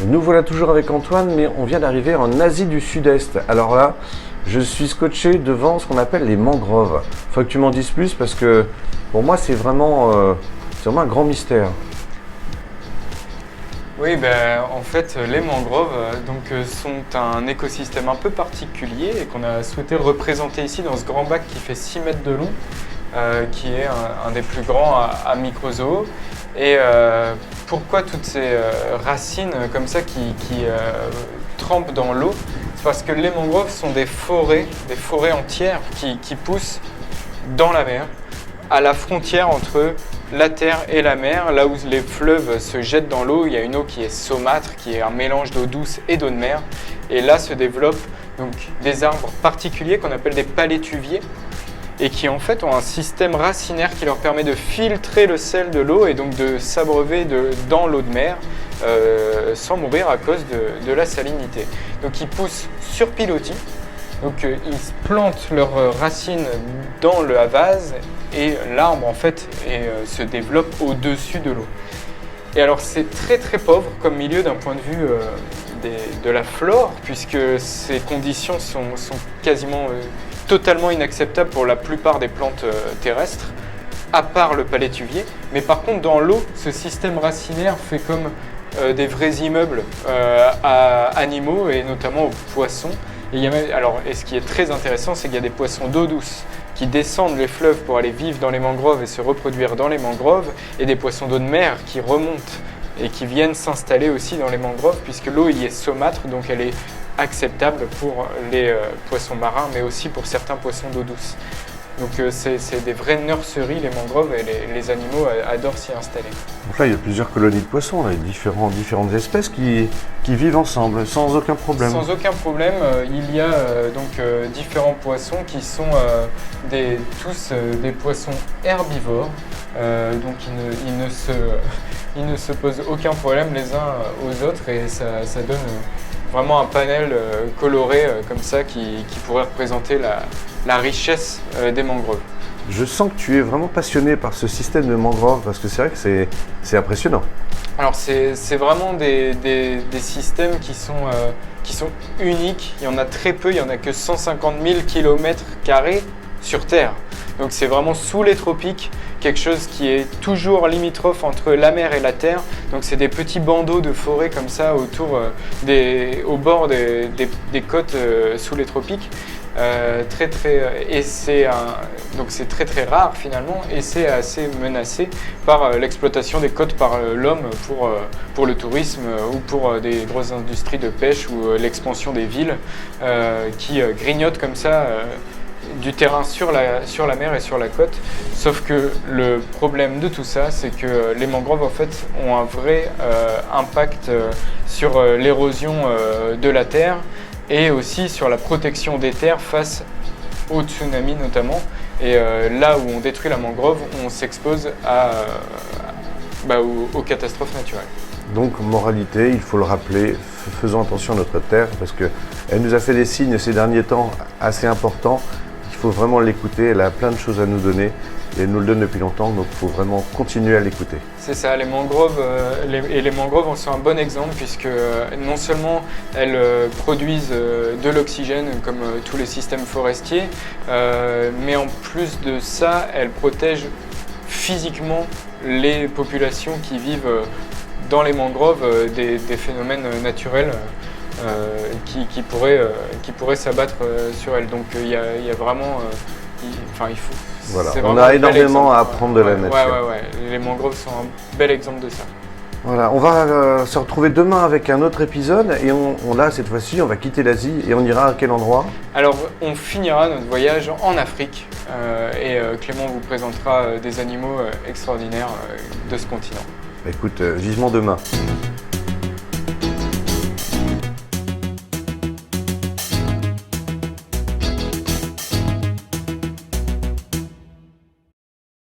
Nous voilà toujours avec Antoine, mais on vient d'arriver en Asie du Sud-Est. Alors là, je suis scotché devant ce qu'on appelle les mangroves. Faut que tu m'en dises plus parce que pour moi c'est vraiment un grand mystère. Oui, en fait, les mangroves sont un écosystème un peu particulier et qu'on a souhaité représenter ici dans ce grand bac qui fait 6 mètres de long, qui est un des plus grands à Microzoo. Et pourquoi toutes ces racines comme ça qui trempent dans l'eau? C'est parce que les mangroves sont des forêts entières qui poussent dans la mer, à la frontière entre la terre et la mer, là où les fleuves se jettent dans l'eau. Il y a une eau qui est saumâtre, qui est un mélange d'eau douce et d'eau de mer. Et là se développent donc des arbres particuliers qu'on appelle des palétuviers et qui en fait ont un système racinaire qui leur permet de filtrer le sel de l'eau et donc de s'abreuver dans l'eau de mer sans mourir à cause de la salinité. Donc ils poussent sur pilotis. Donc ils plantent leurs racines dans le vase et l'arbre en fait se développe au-dessus de l'eau. Et alors c'est très très pauvre comme milieu d'un point de vue de la flore, puisque ces conditions sont quasiment totalement inacceptables pour la plupart des plantes terrestres, à part le palétuvier. Mais par contre dans l'eau, ce système racinaire fait comme des vrais immeubles à animaux et notamment aux poissons. Et ce qui est très intéressant, c'est qu'il y a des poissons d'eau douce qui descendent les fleuves pour aller vivre dans les mangroves et se reproduire dans les mangroves, et des poissons d'eau de mer qui remontent et qui viennent s'installer aussi dans les mangroves, puisque l'eau y est saumâtre, donc elle est acceptable pour les poissons marins, mais aussi pour certains poissons d'eau douce. Donc c'est des vraies nurseries, les mangroves, et les animaux adorent s'y installer. Donc là, il y a plusieurs colonies de poissons, là, différentes espèces qui vivent ensemble, sans aucun problème. Sans aucun problème, il y a différents poissons qui sont tous des poissons herbivores, donc ils ne se posent aucun problème les uns aux autres, et ça donne vraiment un panel coloré comme ça qui pourrait représenter la richesse des mangroves. Je sens que tu es vraiment passionné par ce système de mangroves parce que c'est vrai que c'est impressionnant. Alors c'est vraiment des systèmes qui sont uniques. Il y en a très peu, il n'y en a que 150 000 km² sur Terre. Donc c'est vraiment sous les tropiques, quelque chose qui est toujours limitrophe entre la mer et la terre. Donc c'est des petits bandeaux de forêt comme ça au bord des côtes sous les tropiques. Donc c'est très très rare finalement, et c'est assez menacé par l'exploitation des côtes par l'homme pour le tourisme ou pour des grosses industries de pêche ou l'expansion des villes qui grignotent comme ça du terrain sur la mer et sur la côte. Sauf que le problème de tout ça, c'est que les mangroves en fait ont un vrai impact sur l'érosion de la terre, et aussi sur la protection des terres face aux tsunamis notamment. Et là où on détruit la mangrove, on s'expose aux catastrophes naturelles. Donc, moralité, il faut le rappeler, faisons attention à notre terre parce qu'elle nous a fait des signes ces derniers temps assez importants. Il faut vraiment l'écouter, elle a plein de choses à nous donner et elle nous le donne depuis longtemps, donc il faut vraiment continuer à l'écouter. C'est ça, les mangroves en sont un bon exemple, puisque non seulement elles produisent de l'oxygène comme tous les systèmes forestiers, mais en plus de ça, elles protègent physiquement les populations qui vivent dans les mangroves des phénomènes naturels qui pourraient s'abattre sur elles. Donc il y a vraiment... il faut... Voilà, on a énormément à apprendre de la nature. Ouais. Les mangroves sont un bel exemple de ça. Voilà, on va se retrouver demain avec un autre épisode et là, cette fois-ci, on va quitter l'Asie et on ira à quel endroit? Alors, on finira notre voyage en Afrique et Clément vous présentera des animaux extraordinaires de ce continent. Écoute, vivement demain.